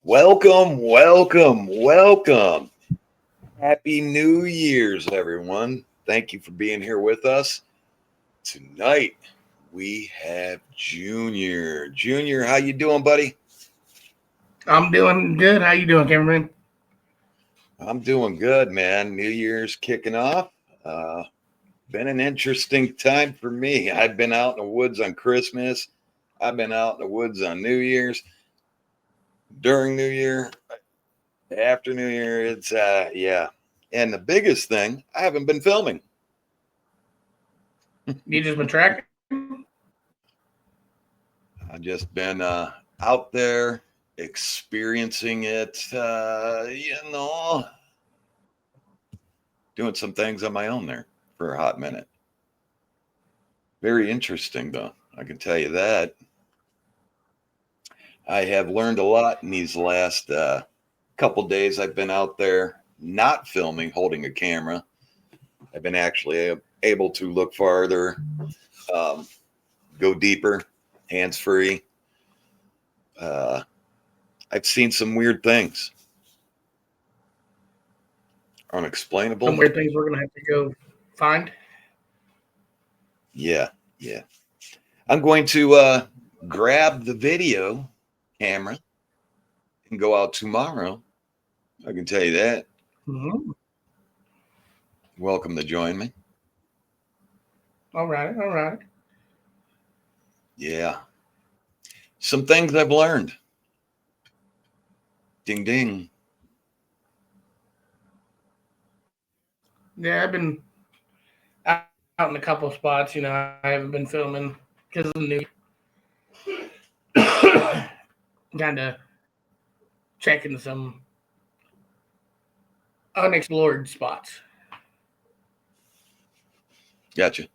Welcome, welcome, welcome. Happy New Year's, everyone. Thank you for being here with us. Tonight, we have Junior. Junior, how you doing, buddy? I'm doing good. How you doing, Cameraman? I'm doing good, man. New Year's kicking off. Been an interesting time for me. I've been out in the woods on Christmas. I've been out in the woods on New Year's. During New Year, after New Year, it's yeah. And the biggest thing, I haven't been filming. You just been tracking? I've just been out there experiencing it, doing some things on my own there for a hot minute. Very interesting, though. I can tell you that. I have learned a lot in these last couple days. I've been out there not filming, holding a camera. I've been actually able to look farther, go deeper, hands-free. I've seen some weird things. Unexplainable. Some weird things we're going to have to go find. Yeah. I'm going to grab the video camera and go out tomorrow. I can tell you that. Mm-hmm. Welcome to join me. All right. Yeah. Some things I've learned. Ding, ding. Yeah, I've been out in a couple of spots. I haven't been filming because of the new. Kind of checking some unexplored spots. Gotcha.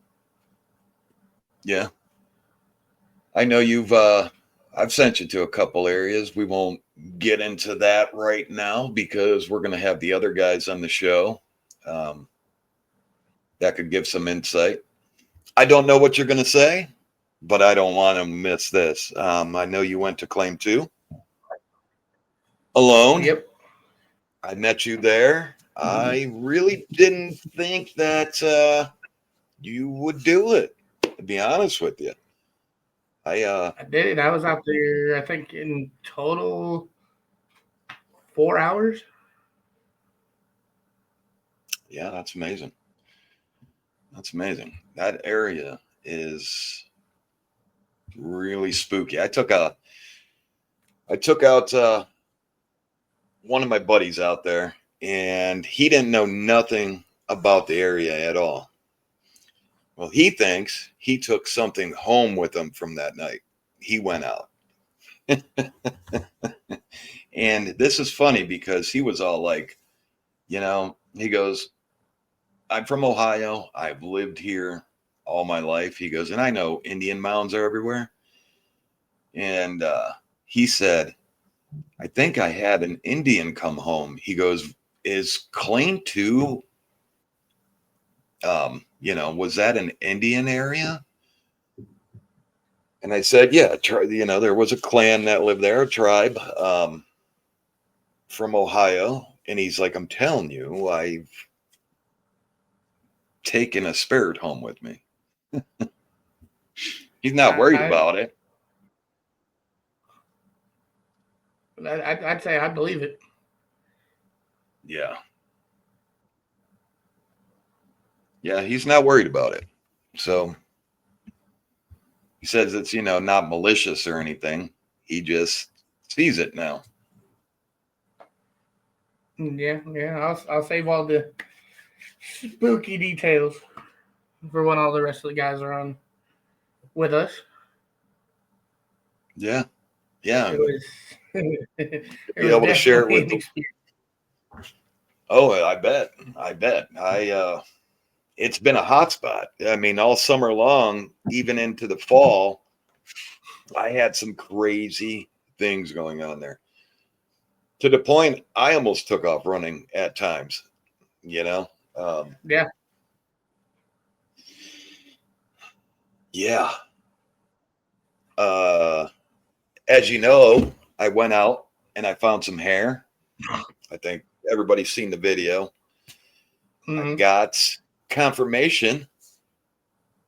Yeah. I know I've sent you to a couple areas. We won't get into that right now because we're going to have the other guys on the show that could give some insight. I don't know what you're going to say, but I don't want to miss this. I know you went to Claim 2 alone. Yep. I met you there. I really didn't think that you would do it, to be honest with you. I did it. I was out there, I think, in total 4 hours. Yeah, that's amazing. That's amazing. That area is really spooky. I took out one of my buddies out there, and he didn't know nothing about the area at all. Well, he thinks he took something home with him from that night. He went out. And this is funny because he was all like, he goes, I'm from Ohio. I've lived here all my life. He goes, and I know Indian mounds are everywhere. And he said, I think I had an Indian come home. He goes, is Claim 2, was that an Indian area? And I said, yeah, there was a clan that lived there, a tribe from Ohio. And he's like, I'm telling you, I've taken a spirit home with me. He's not worried about it. I'd say I believe it. Yeah. Yeah, he's not worried about it. So he says it's, not malicious or anything. He just sees it now. Yeah. I'll save all the spooky details for when all the rest of the guys are on with us. Yeah. It was be able to share it with them. Oh, I bet. It's been a hot spot. I mean, all summer long, even into the fall, I had some crazy things going on there. To the point, I almost took off running at times, Yeah. As you know, I went out and I found some hair. I think everybody's seen the video. I got confirmation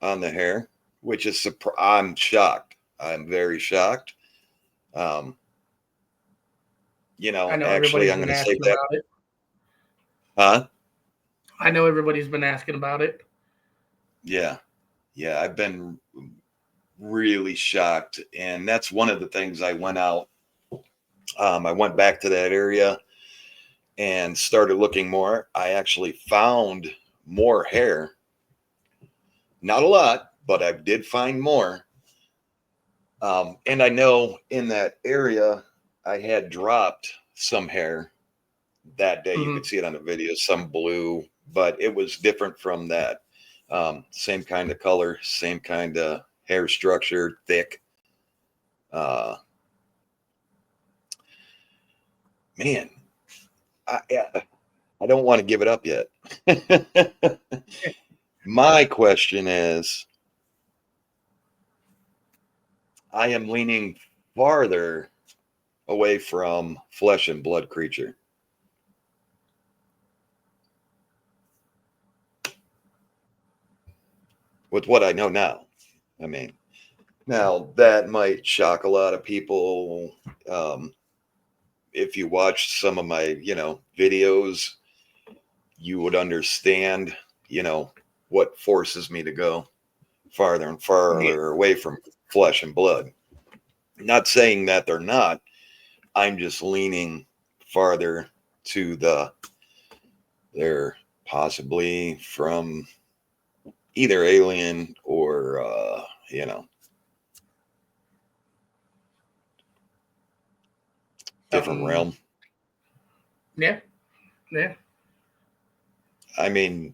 on the hair, which is I'm shocked. I'm very shocked. You know, I know actually, everybody's I'm been going to say asking that. about it. Huh? I know everybody's been asking about it. Yeah. Yeah. I've been really shocked. And that's one of the things I went out. I went back to that area and started looking more. I actually found more hair. Not a lot, but I did find more. And I know in that area, I had dropped some hair that day. You could see it on the video, some blue, but it was different from that. Same kind of color, same kind of hair structure, thick. Man, I don't want to give it up yet. My question is, I am leaning farther away from flesh and blood creature. With what I know now. I mean, now that might shock a lot of people. If you watched some of my, videos, you would understand, what forces me to go farther and farther away from flesh and blood. Not saying that they're not. I'm just leaning farther to they're possibly from either alien or, different realm. Yeah. I mean,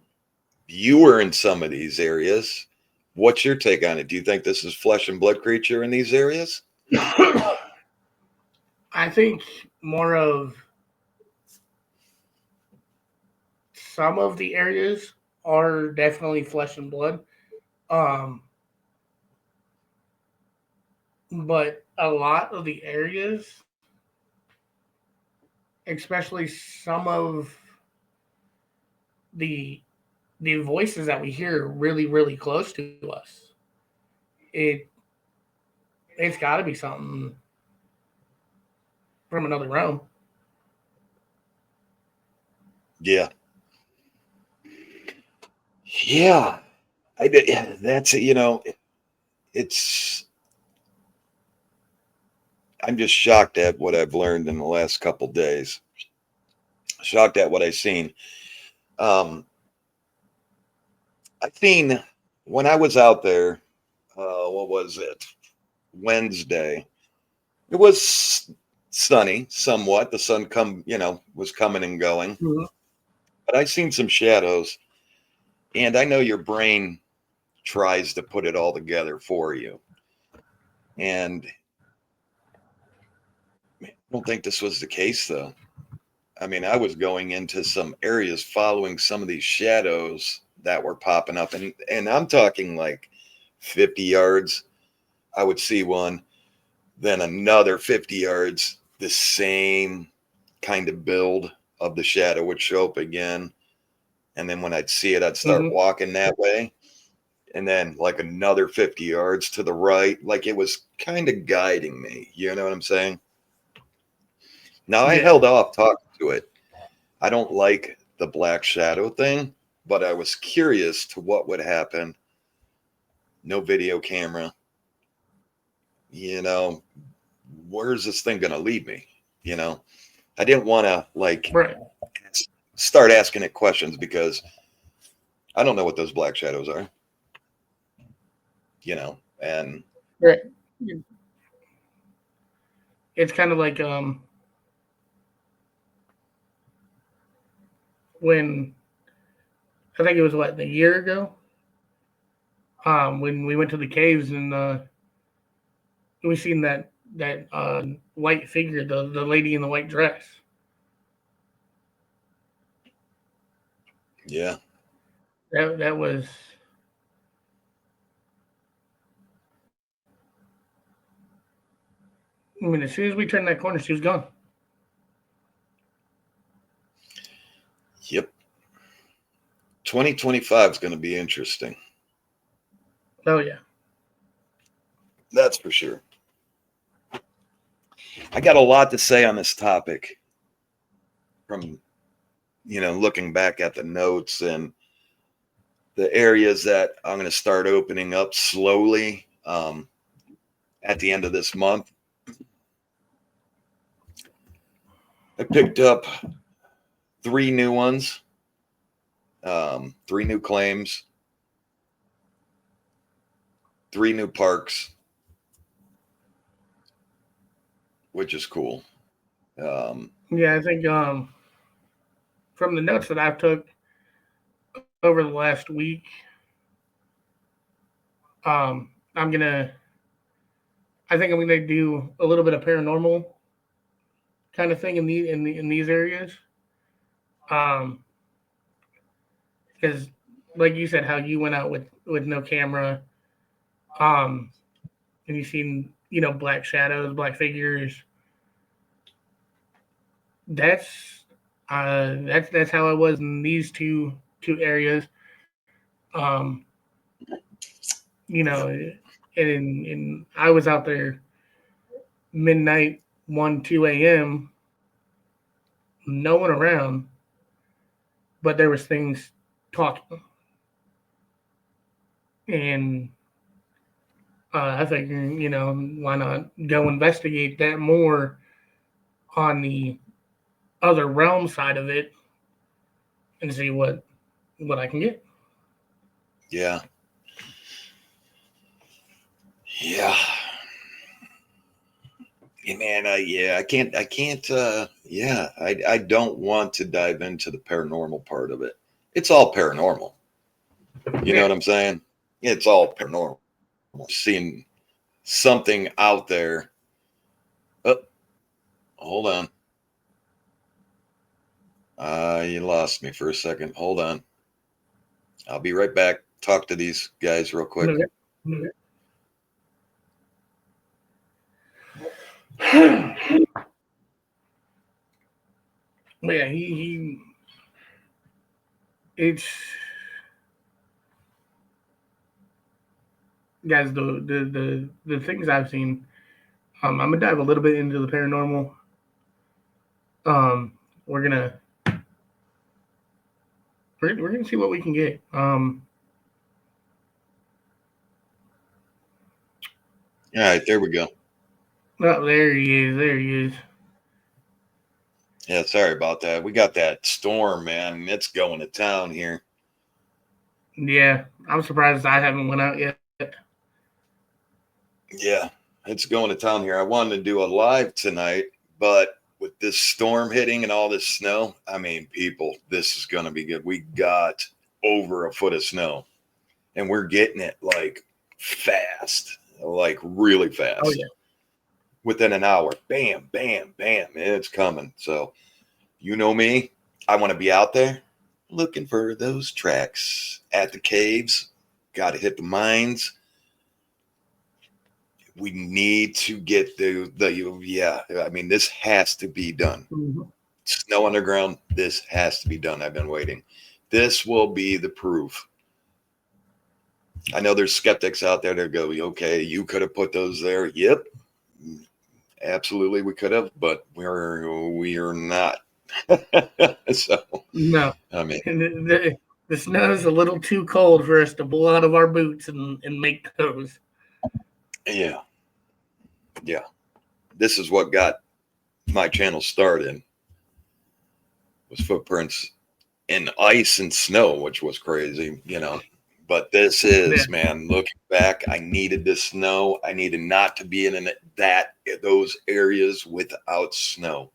you were in some of these areas. What's your take on it? Do you think this is flesh and blood creature in these areas? I think more of some of the areas are definitely flesh and blood. But a lot of the areas, especially some of the voices that we hear really, really close to us, it's got to be something from another realm. Yeah. Yeah. I did. That's, it's, I'm just shocked at what I've learned in the last couple days. Shocked at what I've seen. I've seen when I was out there, what was it? Wednesday. It was sunny somewhat. The sun was coming and going. Mm-hmm. But I seen some shadows, and I know your brain tries to put it all together for you. And I don't think this was the case though. I mean, I was going into some areas following some of these shadows that were popping up, and I'm talking like 50 yards. I would see one, then another 50 yards, the same kind of build of the shadow would show up again. And then when I'd see it, I'd start walking that way. And then like another 50 yards to the right, like it was kind of guiding me. You know what I'm saying? Now I held off talking to it. I don't like the black shadow thing, but I was curious to what would happen. No video camera. Where's this thing going to lead me? I didn't want to start asking it questions because I don't know what those black shadows are. And right. It's kind of like when I think it was a year ago, when we went to the caves and we seen that white figure, the lady in the white dress. Yeah. That was. I mean, as soon as we turned that corner, she was gone. 2025 is going to be interesting. Oh yeah. That's for sure. I got a lot to say on this topic from, looking back at the notes and the areas that I'm going to start opening up slowly at the end of this month. I picked up 3 new ones, 3 new claims, 3 new parks, which is cool. Yeah, I think from the notes that I've took over the last week, I think I'm gonna do a little bit of paranormal kind of thing in these areas. Because like you said, how you went out with no camera, and you seen black shadows, black figures. That's how I was in these two areas. Um, and I was out there midnight, 1, 2 a.m. No one around, but there was things talking, and I figured, why not go investigate that more on the other realm side of it and see what I can get. Yeah. Yeah. Man, I can't, I don't want to dive into the paranormal part of it. It's all paranormal. You know what I'm saying? It's all paranormal. Seeing something out there. Oh, hold on. You lost me for a second. Hold on. I'll be right back. Talk to these guys real quick. Okay. But yeah, it's guys, the things I've seen. I'm gonna dive a little bit into the paranormal. We're gonna see what we can get. All right, there we go. Oh, there he is. There he is. Yeah, sorry about that. We got that storm, man. It's going to town here. Yeah, I'm surprised I haven't went out yet. Yeah, it's going to town here. I wanted to do a live tonight, but with this storm hitting and all this snow, I mean, people, this is going to be good. We got over a foot of snow, and we're getting it like fast, like really fast. Oh yeah. Within an hour, bam, bam, bam, it's coming. So, you know me, I want to be out there looking for those tracks at the caves. Got to hit the mines. We need to get I mean, this has to be done. Mm-hmm. Snow underground, this has to be done. I've been waiting. This will be the proof. I know there's skeptics out there that go, okay, you could have put those there. Yep. Absolutely, we could have, but we are not. So No, I mean, the snow is a little too cold for us to pull out of our boots and make those. yeah. This is what got my channel started. Was footprints in ice and snow, which was crazy, But this is, man, looking back, I needed the snow. I needed not to be in those areas without snow.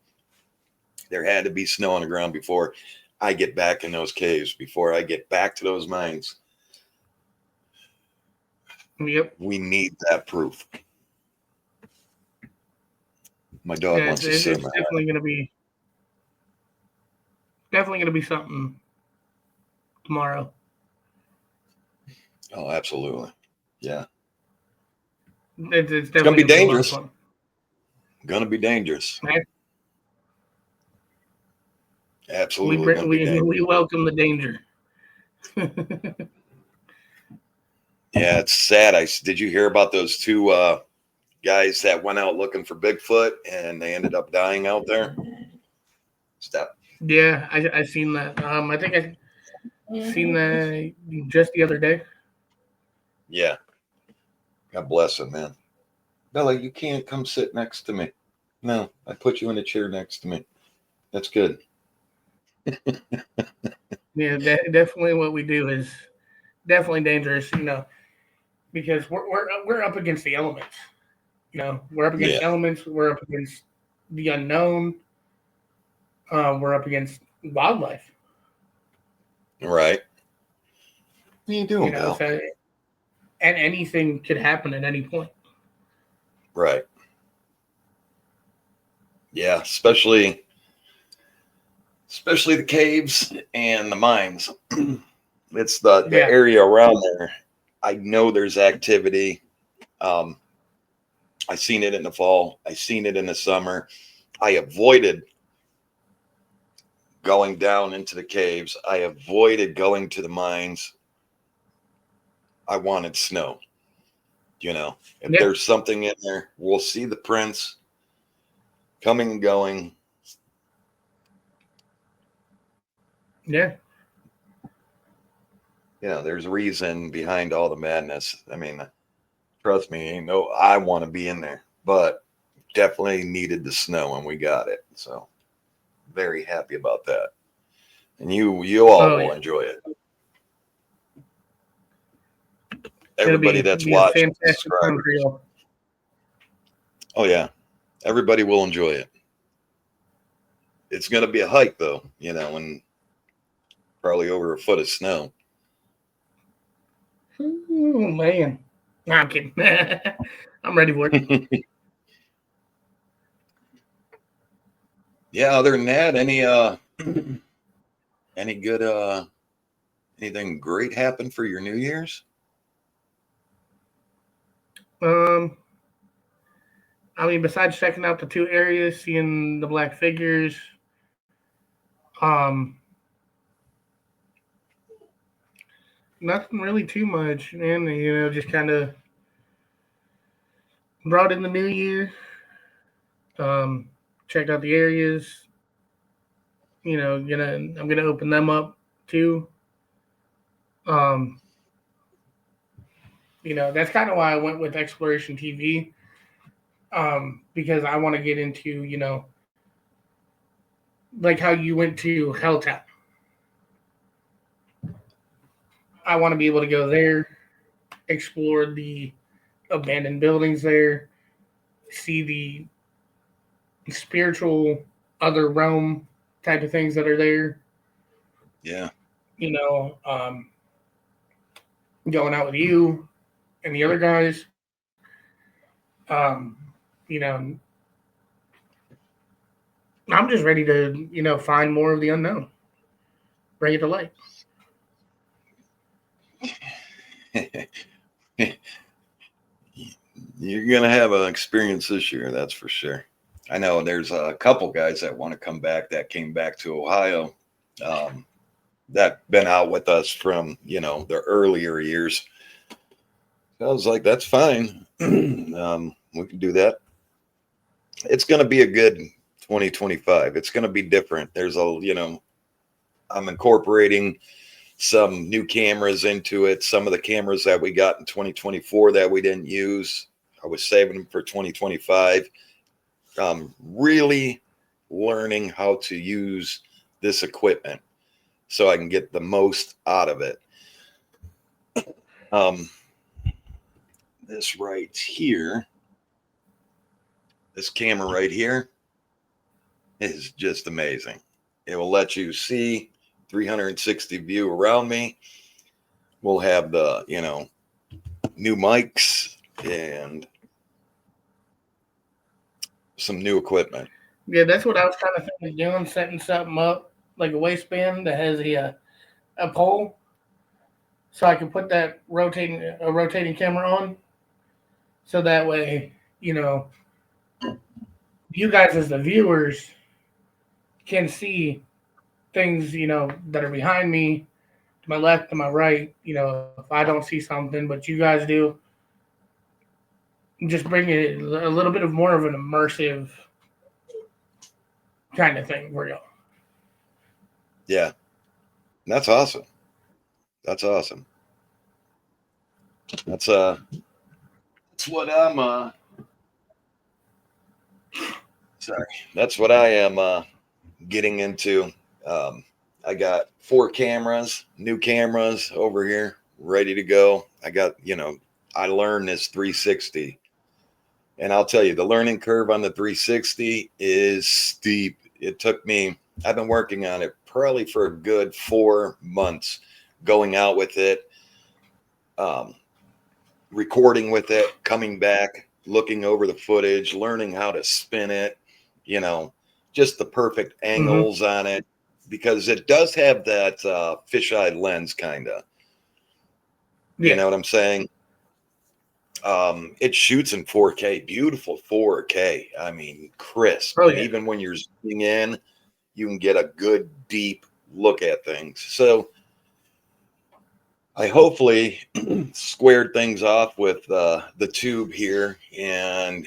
There had to be snow on the ground before I get back in those caves, before I get back to those mines. Yep. We need that proof. My dog wants to sit. It's definitely gonna be something tomorrow. Oh, absolutely. Yeah. It's gonna be dangerous. Fun. Gonna be dangerous. Right? Absolutely. We welcome the danger. Yeah, it's sad. Did you hear about those two guys that went out looking for Bigfoot and they ended up dying out there? Stop. Yeah, I seen that. I think I seen that just the other day. Yeah. God bless him, man. Bella, you can't come sit next to me. No, I put you in a chair next to me. That's good. Yeah, definitely what we do is definitely dangerous, because we're up against the elements. We're up against Yeah. elements. We're up against the unknown. We're up against wildlife. Right. What are you doing, Bill? So, and anything could happen at any point. Right. Yeah, especially the caves and the mines. It's the area around there. I know there's activity. I seen it in the fall. I seen it in the summer. I avoided going down into the caves. I avoided going to the mines. I wanted snow. If there's something in there, we'll see the prints coming and going. Yeah. There's reason behind all the madness. I mean, trust me, I want to be in there, but definitely needed the snow and we got it. So very happy about that. And you all will enjoy it. Everybody that's watching. Oh yeah. Everybody will enjoy it. It's going to be a hike though, and probably over a foot of snow. Oh man. No, I'm kidding. I'm ready for it. Yeah, other than that, any good anything great happened for your New Year's? I mean, besides checking out the two areas, seeing the black figures, nothing really too much, man. Just kind of brought in the new year. Checked out the areas. I'm gonna open them up too. That's kind of why I went with Exploration TV. Because I want to get into, like how you went to Helltap. I want to be able to go there, explore the abandoned buildings there, see the spiritual other realm type of things that are there. Yeah. Going out with you and the other guys. Um, you know, I'm just ready to, find more of the unknown. Bring it to light. You're going to have an experience this year, that's for sure. I know there's a couple guys that want to come back that came back to Ohio that been out with us from, the earlier years. I was like, that's fine. We can do that. It's going to be a good 2025. It's going to be different. There's I'm incorporating some new cameras into it. Some of the cameras that we got in 2024 that we didn't use, I was saving them for 2025. Really learning how to use this equipment so I can get the most out of it. This right here, this camera right here is just amazing. It will let you see 360 view around me. We'll have the, new mics and some new equipment. Yeah, that's what I was kind of thinking of doing, setting something up like a waistband that has a pole, so I can put that rotating camera on, so that way, you guys as the viewers can see things, that are behind me, to my left, to my right. If I don't see something, but you guys do, just bring it a little bit of more of an immersive kind of thing for you. Yeah. That's awesome. That's awesome. That's what I'm sorry. That's what I am getting into. I got 4 cameras, new cameras over here, ready to go. I got, I learned this 360. And I'll tell you, the learning curve on the 360 is steep. It took me, I've been working on it probably for a good 4 months, going out with it, recording with it, coming back, looking over the footage, learning how to spin it, just the perfect angles on it, because it does have that fisheye lens kind of. Yeah. You know what I'm saying? It shoots in 4K, beautiful 4K. I mean, crisp. Oh, and yeah. even when you're zooming in, you can get a good deep look at things. So I hopefully squared things off with the tube here, and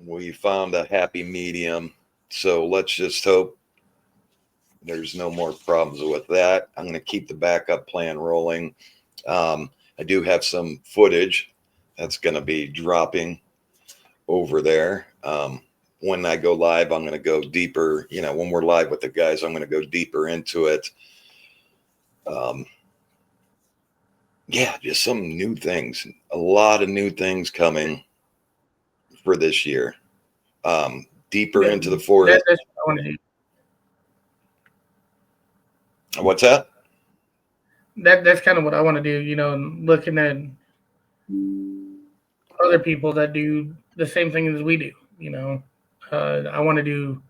we found a happy medium. So let's just hope there's no more problems with that. I'm going to keep the backup plan rolling. I do have some footage that's going to be dropping over there. When I go live, I'm going to go deeper. When we're live with the guys, I'm going to go deeper into it. Yeah, just some new things. A lot of new things coming for this year. Deeper into the forest. That's what I want to do. What's that? That's kind of what I want to do. Looking at other people that do the same thing as we do. I want to do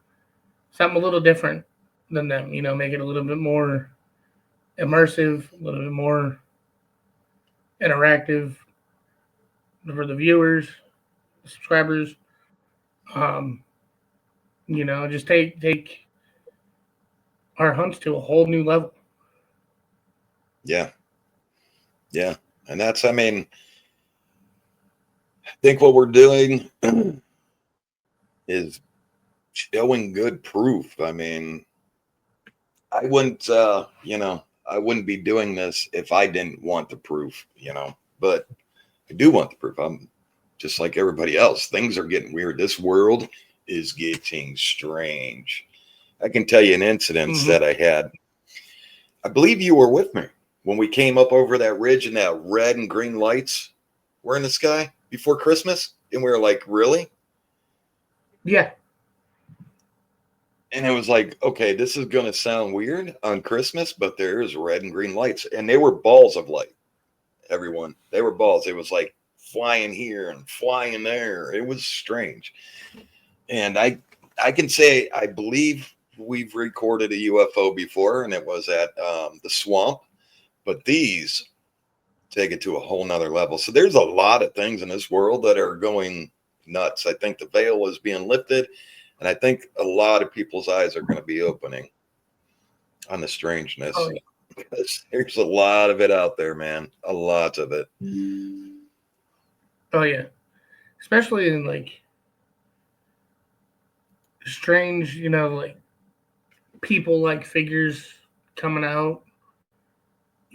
something a little different than them. Make it a little bit more immersive, a little bit more interactive for the viewers, the subscribers. Just take our hunts to a whole new level. Yeah. Yeah. And that's, I think what we're doing is showing good proof. I wouldn't, I wouldn't be doing this if I didn't want the proof, but I do want the proof. I'm just like everybody else. Things are getting weird. This world is getting strange. I can tell you an incident that I had. I believe you were with me when we came up over that ridge and that red and green lights were in the sky before Christmas. And we were like, really? Yeah. And it was like, okay, this is going to sound weird on Christmas, but there's red and green lights. And they were balls of light, everyone. They were balls. It was like flying here and flying there. It was strange. And I can say, I believe we've recorded a UFO before, and it was at the swamp. But these take it to a whole nother level. So there's a lot of things in this world that are going nuts. I think the veil is being lifted. And I think a lot of people's eyes are going to be opening on the strangeness. Oh, yeah. Because there's a lot of it out there, man. A lot of it. Oh, yeah. Especially in like strange, like people like figures coming out.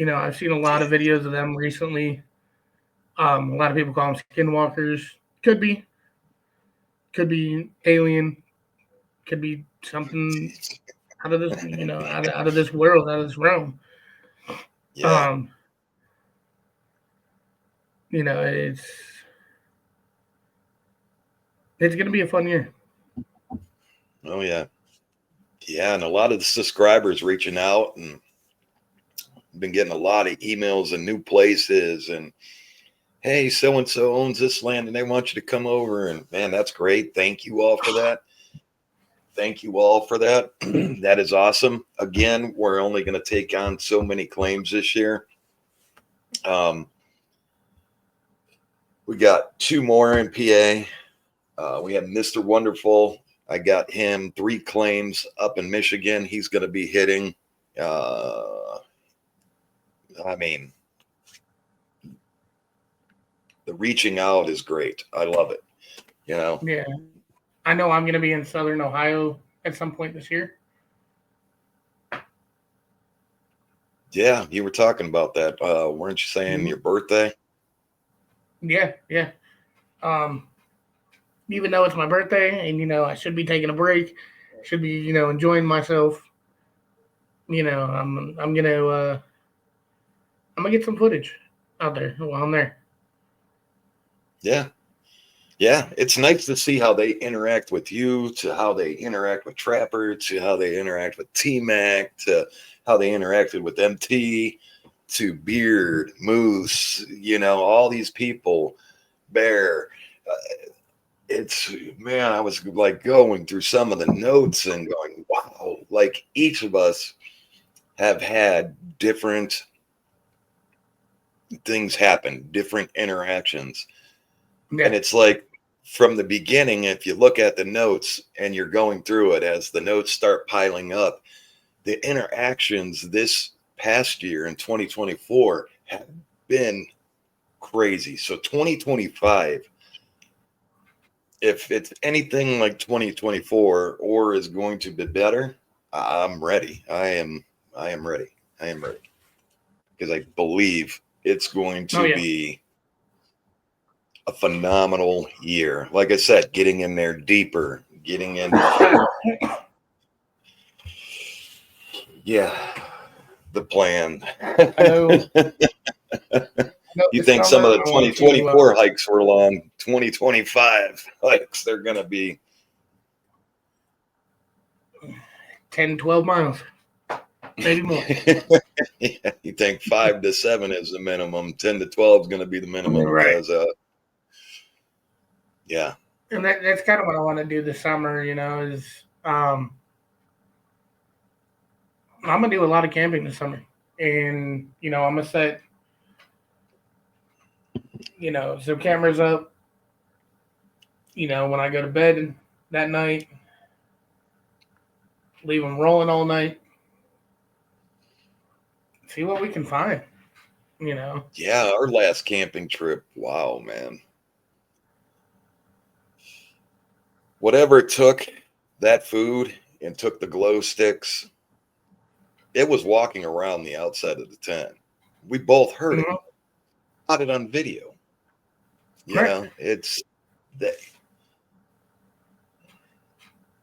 I've seen a lot of videos of them recently. A lot of people call them skinwalkers. Could be alien. Could be something out of this, out of this world, out of this realm. Yeah. It's gonna be a fun year. Oh yeah. Yeah, and a lot of the subscribers reaching out, and been getting a lot of emails and new places, and hey, so and so owns this land and they want you to come over, and man, that's great. Thank you all for that. Thank you all for that. That is awesome. Again, we're only going to take on so many claims this year. We got 2 more in PA. We have Mr. Wonderful. I got him 3 claims up in Michigan. He's going to be hitting I mean, the reaching out is great. I love it. You know. Yeah. I know I'm going to be in Southern Ohio at some point this year. Yeah, you were talking about that. Weren't you saying your birthday? Yeah, yeah. Even though it's my birthday and I should be taking a break, should be enjoying myself. I'm gonna get some footage out there while I'm there. Yeah. Yeah, it's nice to see how they interact with you, to how they interact with Trapper, to how they interact with T-Mac, to how they interacted with MT, to Beard, Moose, all these people, Bear. It's, man, I was like going through some of the notes and going, wow, like each of us have had different things happen, different interactions. Yeah. And it's like from the beginning, if you look at the notes and you're going through it as the notes start piling up, the interactions this past year in 2024 have been crazy. So 2025, if it's anything like 2024 or is going to be better, I'm ready. I am ready. I am ready. Because I believe it's going to be a phenomenal year. Like I said, getting in there deeper, getting in. Yeah, the plan. I know. You think some of the 2024 hikes were long? 2025 hikes, they're going to be 10, 12 miles, maybe more. Yeah, you think 5 to 7 is the minimum, 10 to 12 is going to be the minimum, right? Because, yeah. And that's kind of what I want to do this summer. Is I'm gonna do a lot of camping this summer, and I'm gonna set some cameras up. When I go to bed that night, leave them rolling all night. See what we can find. Yeah, our last camping trip. Wow, man. Whatever it took, that food and took the glow sticks, it was walking around the outside of the tent. We both heard it. Got it on video. It's that.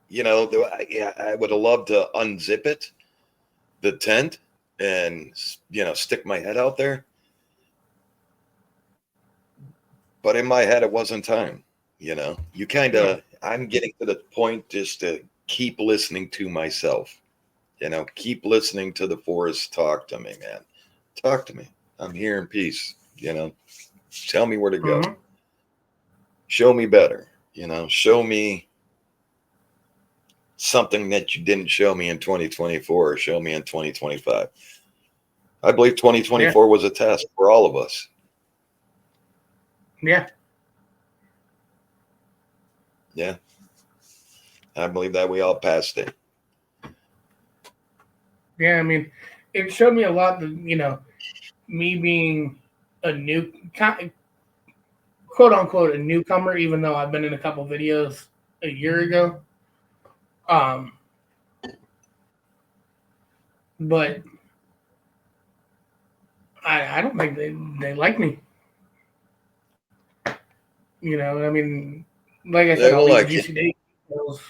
I would have loved to unzip it, the tent, and stick my head out there. But in my head, it wasn't time. You kind of. I'm getting to the point just to keep listening to myself. Keep listening to the forest talk to me, man. Talk to me. I'm here in peace. Tell me where to go. Show me better. Show me something that you didn't show me in 2024 or show me in 2025. I believe 2024 was a test for all of us. Yeah. Yeah. I believe that we all passed it. Yeah, I mean, it showed me a lot that, me being a new, quote unquote, a newcomer, even though I've been in a couple videos a year ago. But I don't think they like me. I mean, like I said, I'll leave juicy details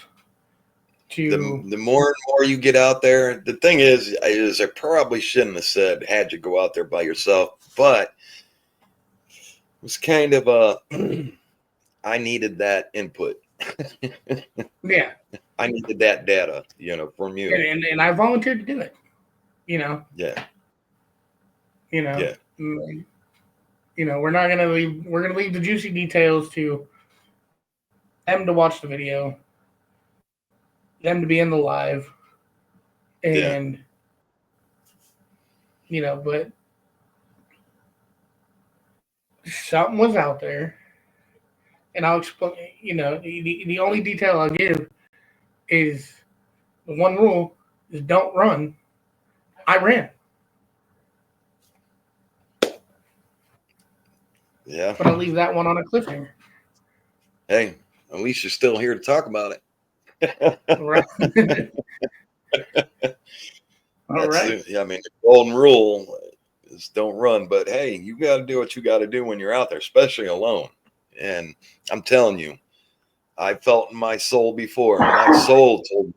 to the more and more you get out there. The thing is I probably shouldn't have said had you go out there by yourself, but it was kind of I needed that input. Yeah. I needed that data, from you. And I volunteered to do it. Yeah. Yeah. We're gonna leave the juicy details to them to watch the video, them to be in the live, and but something was out there, and I'll explain. The only detail I'll give is the one rule is don't run I ran. Yeah. But I'll leave that one on a cliffhanger. Hey, at least you're still here to talk about it. Right. All right. I mean, the golden rule is don't run. But hey, you got to do what you got to do when you're out there, especially alone. And I'm telling you, I felt in my soul before. My soul told me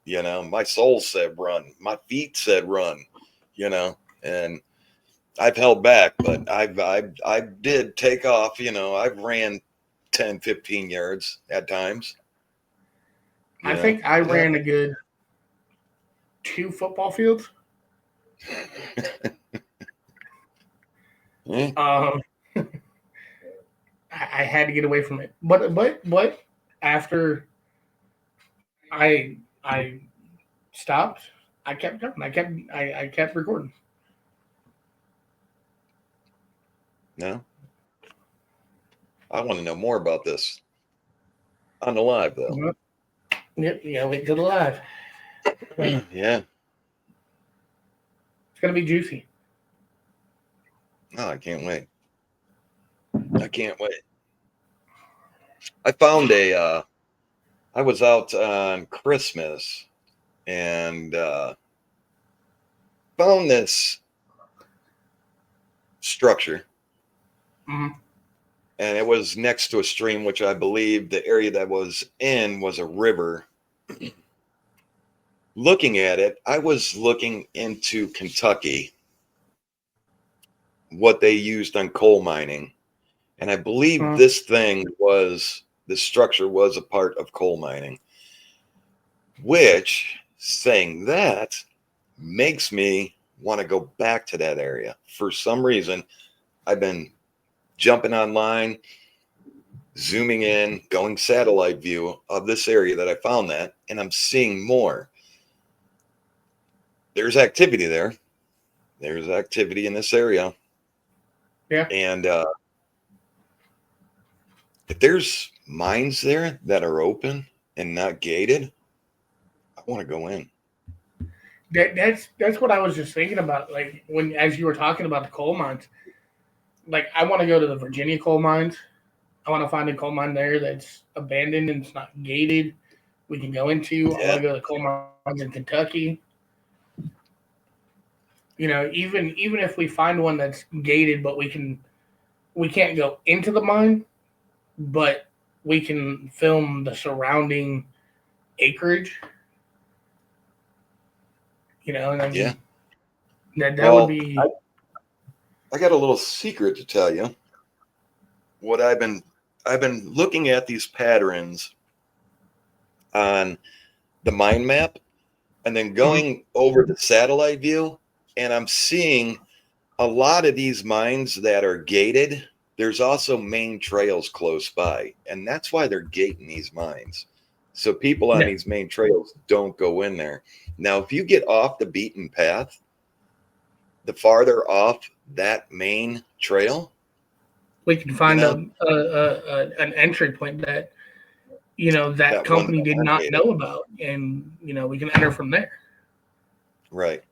to run. My soul said run. My feet said run. And I've held back, but I did take off. I've ran 10, 15 yards at times. I think I ran a good 2 football fields. I had to get away from it, but after I stopped, I kept going. I kept recording. No, I want to know more about this on the live though. Yep, yeah, wait till the live. Yeah, it's gonna be juicy. Oh, I can't wait. I found I was out on Christmas and found this structure. Mm-hmm. And it was next to a stream, which I believe the area that was in was a river. Looking at it, I was looking into Kentucky, what they used on coal mining. And I believe this structure was a part of coal mining, which, saying that, makes me want to go back to that area. For some reason, I've been jumping online, zooming in, going satellite view of this area that I found that, and I'm seeing more. There's activity there. There's activity in this area. Yeah. And if there's mines there that are open and not gated, I want to go in. That's what I was just thinking about. Like as you were talking about the coal mines, like I want to go to the Virginia coal mines. I want to find a coal mine there that's abandoned and it's not gated. We can go into. Yeah. I want to go to the coal mines in Kentucky. Even if we find one that's gated, but we can't go into the mine, but we can film the surrounding acreage. And yeah, that would be. I got a little secret to tell you. What I've been looking at these patterns on the mind map, and then going over the satellite view, and I'm seeing a lot of these mines that are gated. There's also main trails close by, and that's why they're gating these mines. So people on these main trails don't go in there. Now, if you get off the beaten path, the farther off that main trail, we can find an entry point that that company did not know about, and we can enter from there. Right.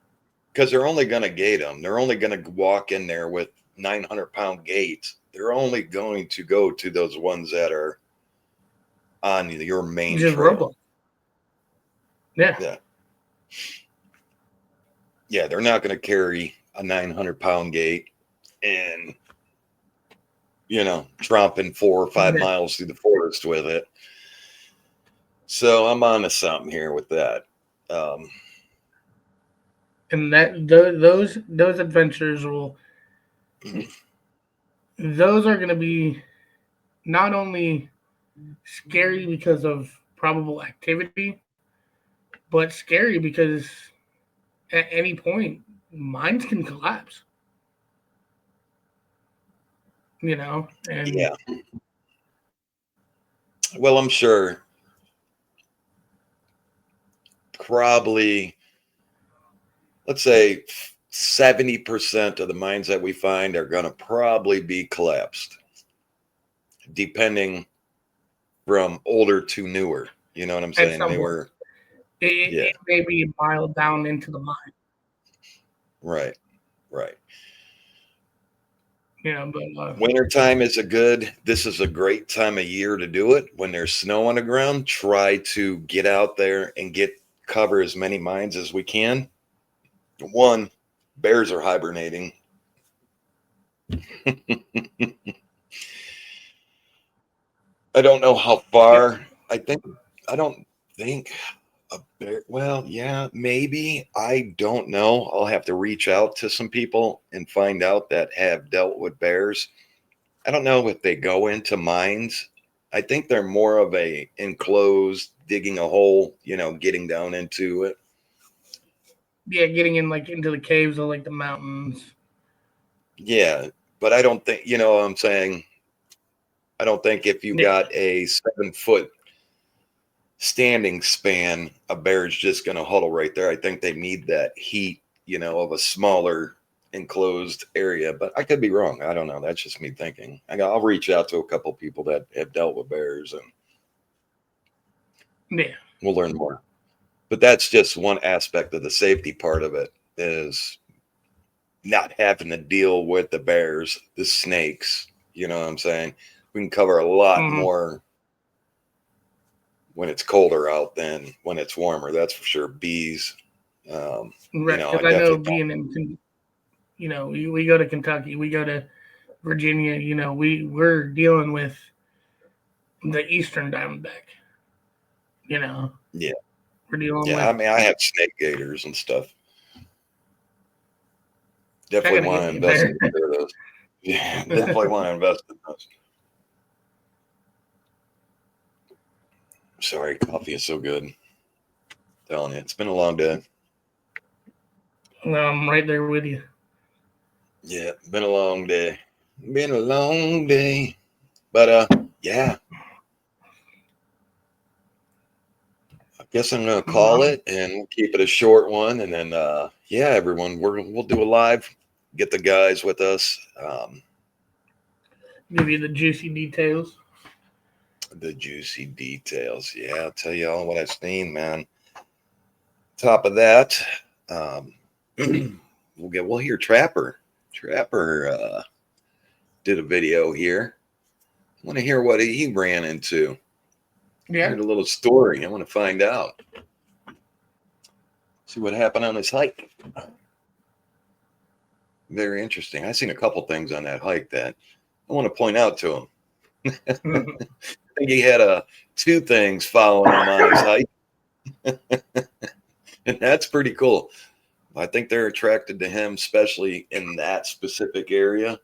Because they're only going to gate them. They're only going to walk in there with 900-pound gates. They're only going to go to those ones that are on your main trail. Yeah. Yeah, they're not going to carry a 900-pound gate and, tromping 4 or 5 miles through the forest with it. So I'm on to something here with that. And those adventures those are going to be not only scary because of probable activity, but scary because at any point mines can collapse. And yeah. Well, I'm sure probably, let's say 70% of the mines that we find are going to probably be collapsed, depending from older to newer. You know what I'm saying? It may be a mile down into the mine. Right. Right. But Wintertime is this is a great time of year to do it. When there's snow on the ground, try to get out there and cover as many mines as we can. One, bears are hibernating. I don't know how far. I don't think a bear. Well, yeah, maybe. I don't know. I'll have to reach out to some people and find out that have dealt with bears. I don't know if they go into mines. I think they're more of a enclosed, digging a hole, getting down into it. yeah, getting in like into the caves of like the mountains. Yeah, but I don't think, you know what I'm saying? I don't think if you Yeah. got a 7 foot standing span, a bear's just going to huddle right there. I think they need that heat, of a smaller enclosed area, but I could be wrong. I don't know. That's just me thinking. I'll reach out to a couple people that have dealt with bears and Yeah. we'll learn more. But that's just one aspect of the safety part of it is not having to deal with the bears, the snakes. You know what I'm saying? We can cover a lot more when it's colder out than when it's warmer. That's for sure. Bees. Right. I Because I know definitely being in, we go to Kentucky, we go to Virginia, we're dealing with the Eastern Diamondback, Yeah. we're dealing Yeah. I with. mean, I have snake gators and stuff. I Definitely gotta want get to you invest there. in a pair of those. Yeah. Definitely want to invest in those. Sorry, coffee is so good. I'm telling you, it's been a long day. I'm right there with you. Yeah, been a long day. Been a long day. But yeah, I guess I'm gonna call it and we'll keep it a short one. And then yeah, everyone, we'll do a live. Get the guys with us. Give you the juicy details. The juicy details. Yeah, I'll tell you all what I've seen, man. Top of that, we'll hear Trapper. Trapper did a video here. I want to hear what he ran into. Yeah. Heard a little story. I want to find out. See what happened on his hike. Very interesting. I've seen a couple things on that hike that I want to point out to him. I think he had two things following him on his hike. And that's pretty cool. I think they're attracted to him, especially in that specific area,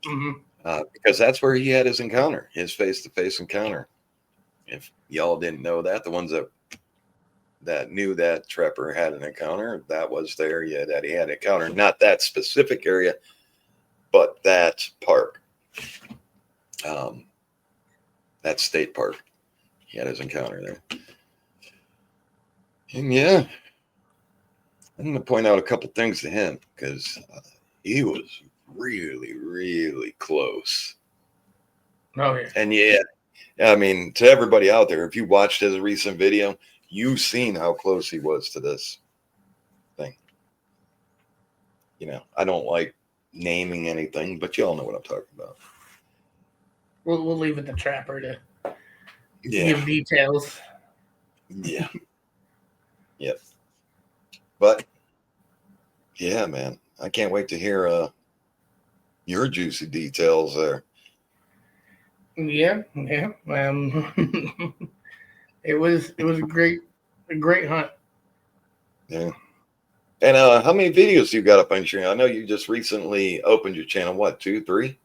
because that's where he had his encounter, his face-to-face encounter. If y'all didn't know that, the ones that knew that Trapper had an encounter, that was there. Yeah, that he had an encounter, not that specific area, but that park, that state park. He had his encounter there. And yeah, I'm going to point out a couple things to him because he was really, really close. Oh, yeah. And yeah, I mean, to everybody out there, if you watched his recent video, you've seen how close he was to this thing. I don't like naming anything, but you all know what I'm talking about. We'll leave it to Trapper to Yeah. give details. Yeah. Yep. But yeah, man, I can't wait to hear your juicy details there. Yeah. It was a great hunt. Yeah. And how many videos you got up on your channel? I know you just recently opened your channel. What, 2, 3?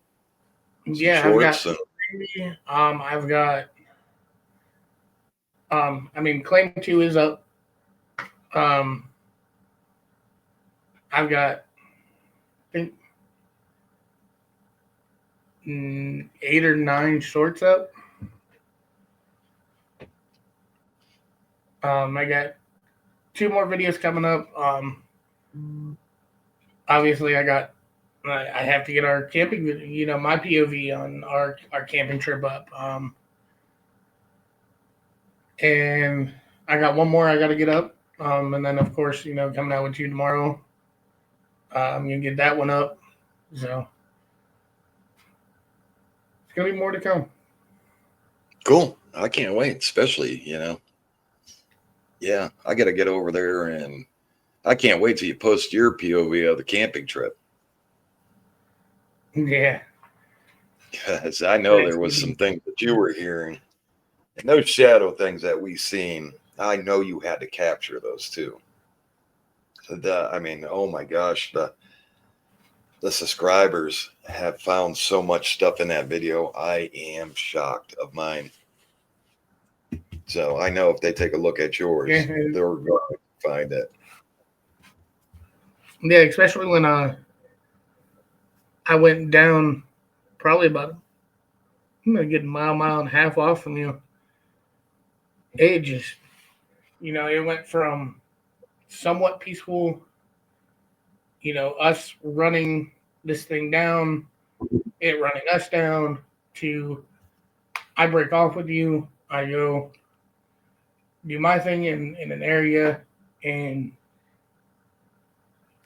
Yeah, shorts I've got Claim 2 is up. I've got, I think, 8 or 9 shorts up. I got 2 more videos coming up. Obviously, I have to get our camping, my POV on our camping trip up. And I got one more I got to get up. And then, of course, coming out with you tomorrow I'm gonna get that one up. So it's gonna be more to come. Cool. I can't wait, especially, yeah, I got to get over there, and I can't wait till you post your POV of the camping trip. Yeah. Because I know there was some things that you were hearing, and those shadow things that we seen, I know you had to capture those too. I mean, oh my gosh, the subscribers have found so much stuff in that video. I am shocked of mine. So I know if they take a look at yours, they're going to find it. Yeah, especially when I went down probably about I'm gonna get a mile and a half off from you. It just it went from somewhat peaceful, us running this thing down, it running us down, to I break off with you, I go do my thing in an area, and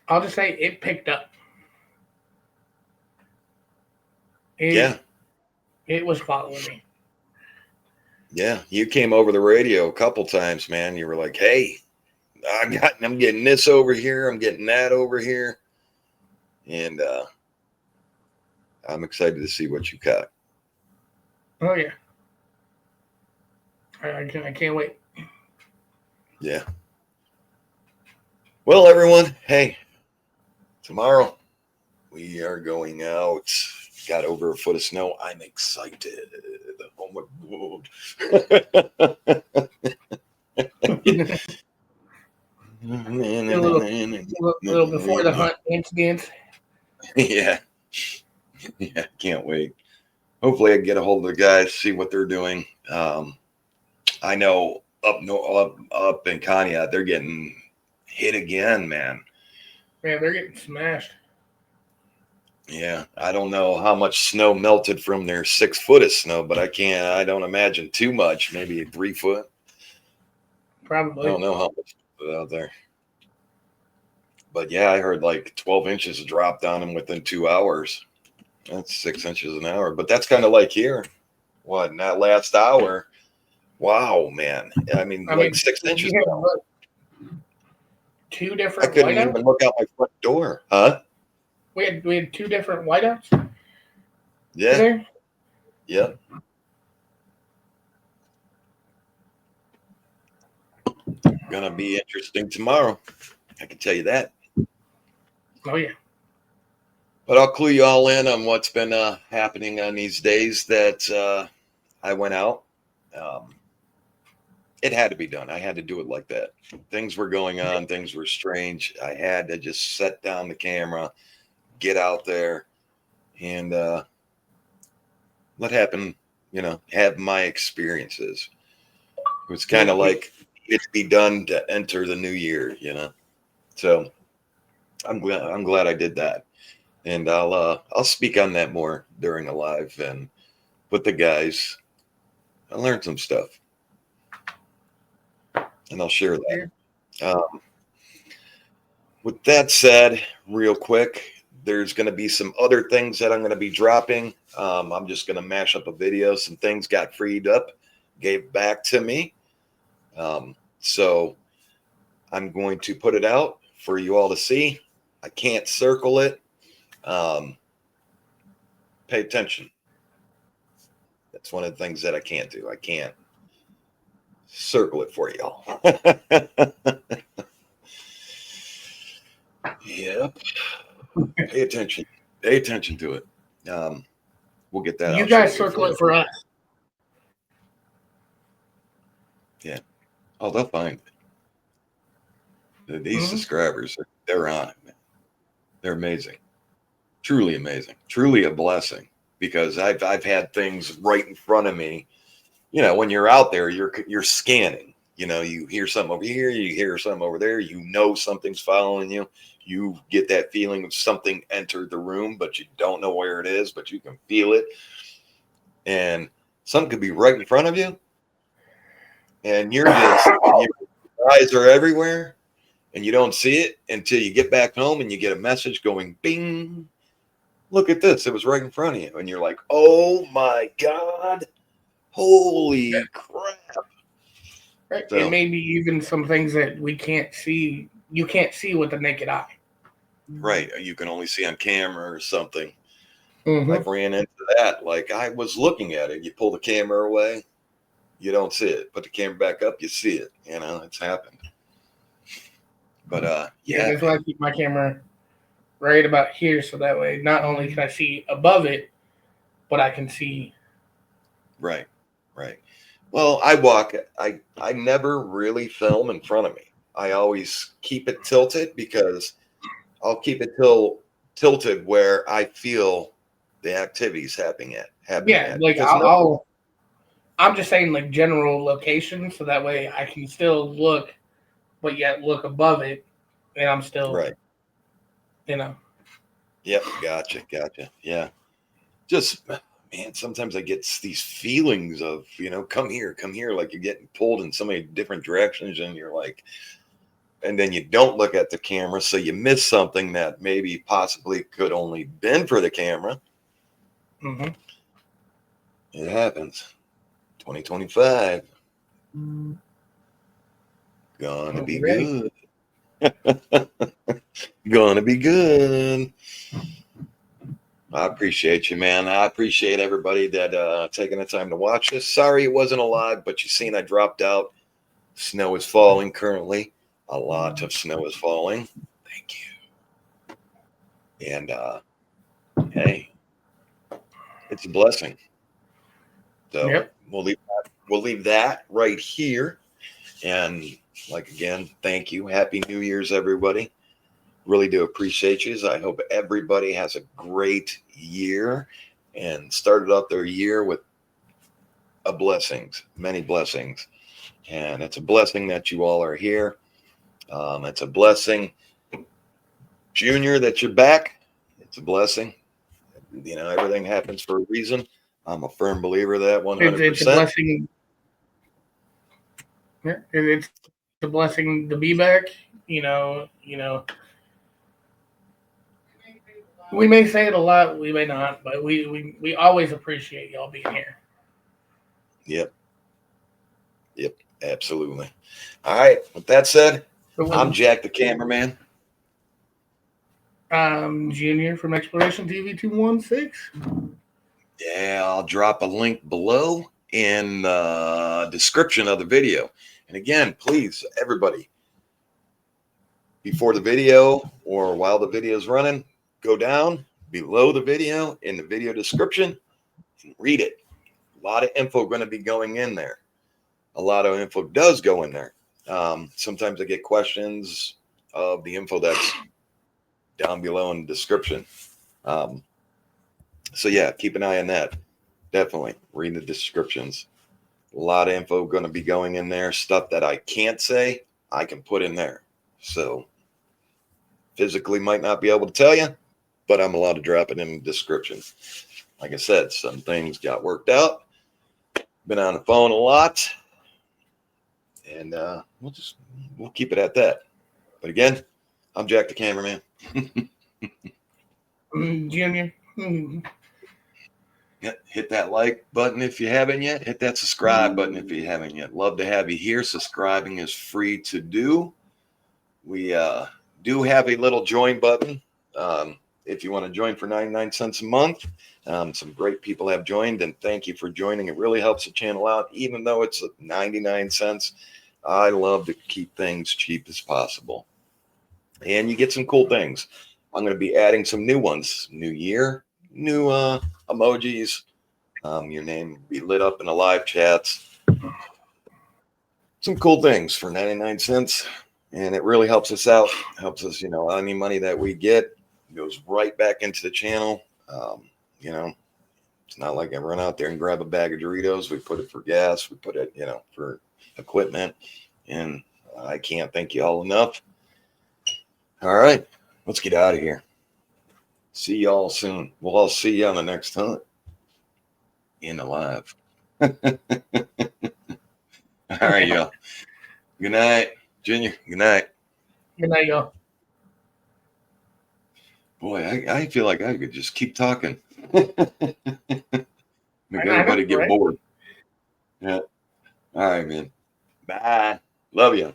I'll just say it picked up. Yeah. It was following me. Yeah, you came over the radio a couple times, man. You were like, "Hey, I'm getting this over here. I'm getting that over here," and I'm excited to see what you got. Oh yeah, I can't wait. Yeah. Well, everyone, hey, tomorrow we are going out. Got over a foot of snow. I'm excited. Oh my god. a little before the hunt dance. Yeah. Yeah, can't wait. Hopefully I can get a hold of the guys, see what they're doing. I know up in Conneaut, they're getting hit again, man. Man, they're getting smashed. Yeah, I don't know how much snow melted from their 6 foot of snow, but I don't imagine too much, maybe 3 foot. Probably. I don't know how much out there. But yeah, I heard like 12 inches dropped on them within 2 hours. That's 6 inches an hour. But that's kind of like here. What, in that last hour? Wow, man. I mean 6 inches. 2 different I couldn't whiteouts? even look out my front door. Huh? We had 2 different whiteouts? Yeah. Today? Yep. Gonna be interesting tomorrow. I can tell you that. Oh yeah. But I'll clue you all in on what's been happening on these days that I went out. It had to be done. I had to do it like that. Things were going on. Things were strange. I had to just set down the camera, get out there, and let happen, have my experiences. It was kind of like it's be done to enter the new year, So I'm glad I did that. And I'll speak on that more during the live and with the guys. I learned some stuff. And I'll share that. With that said, real quick, there's going to be some other things that I'm going to be dropping. I'm just going to mash up a video. Some things got freed up, gave back to me. So I'm going to put it out for you all to see. I can't circle it. Pay attention. That's one of the things that I can't do. I can't circle it for y'all. Yep. Pay attention. Pay attention to it. We'll get that. You guys circle it for us. Yeah. Oh, they'll find it. These subscribers, they're on it, man. They're amazing. Truly amazing. Truly a blessing, because I've had things right in front of me. When you're out there, you're scanning. You hear something over here, you hear something over there, something's following you. You get that feeling of something entered the room, but you don't know where it is, but you can feel it. And something could be right in front of you. And your eyes are everywhere. and you don't see it until you get back home and you get a message going, bing, look at this. It was right in front of you. And you're like, oh my God, holy crap. Right. So, It may be even some things that we can't see. You can't see with the naked eye. right. You can only see on camera or something. Mm-hmm. I've ran into that. Like I was looking at it. You pull the camera away, you don't see it. Put the camera back up, you see it. You know, it's happened. But Yeah, that's why I keep my camera right about here, so that way not only can I see above it, but I can see. Right. Well, I never really film in front of me. I always keep it tilted because I'll keep it tilted where I feel the activities happening Yeah, at. like Because I'm just saying like general location, so that way I can still look, but yet look above it, and I'm still right. you know. Yep. Gotcha. Yeah. Just man, sometimes I get these feelings of, come here, like you're getting pulled in so many different directions, and you're like, and then you don't look at the camera, so you miss something that maybe possibly could only been for the camera. Mm-hmm. It happens. 2025. Gonna be good. Gonna be good. I appreciate you, man. I appreciate everybody that taking the time to watch this. Sorry it wasn't alive, but you seen I dropped out. Snow is falling currently. A lot of snow is falling. Thank you. And hey, it's a blessing. So Yep. we'll leave that right here. And like again, thank you. Happy New Year's, everybody. Really do appreciate you. I hope everybody has a great year and started off their year with many blessings. And it's a blessing that you all are here. It's a blessing, Junior, that you're back. It's a blessing. Everything happens for a reason. I'm a firm believer of that 100%. It's a blessing. Yeah, it's a blessing to be back. We may say it a lot, we may not, but we always appreciate y'all being here. Yep, absolutely. All right, with that said, I'm Jack the Cameraman. Junior from Exploration TV 216. Yeah, I'll drop a link below in the description of the video. And again, please, everybody, before the video or while the video is running, go down below the video in the video description and read it. A lot of info going to be going in there. A lot of info does go in there. Sometimes I get questions of the info that's down below in the description. So yeah, keep an eye on that. Definitely read the descriptions. A lot of info going to be going in there. Stuff that I can't say, I can put in there. So physically might not be able to tell you, but I'm allowed to drop it in the description. Like I said, some things got worked out. Been on the phone a lot. And we'll keep it at that. But again, I'm Jack the Cameraman. Junior. Hit that like button if you haven't yet. Hit that subscribe button if you haven't yet. Love to have you here. Subscribing is free to do. We do have a little join button. If you want to join for 99 cents a month, some great people have joined, and thank you for joining. It really helps the channel out, even though it's 99 cents. I love to keep things cheap as possible. And you get some cool things. I'm going to be adding some new ones. New year, new emojis. Your name will be lit up in the live chats. Some cool things for 99 cents. And it really helps us out. Helps us, any money that we get goes right back into the channel. It's not like I run out there and grab a bag of Doritos. We put it for gas. We put it, for equipment. And I can't thank you all enough. All right, let's get out of here. See y'all soon. We'll all see you on the next hunt in the live. All right, y'all. Good night, Junior. Good night. Good night, y'all. Boy, I feel like I could just keep talking. Make I know, everybody get right? bored. Yeah. All right, man. Bye. Love you.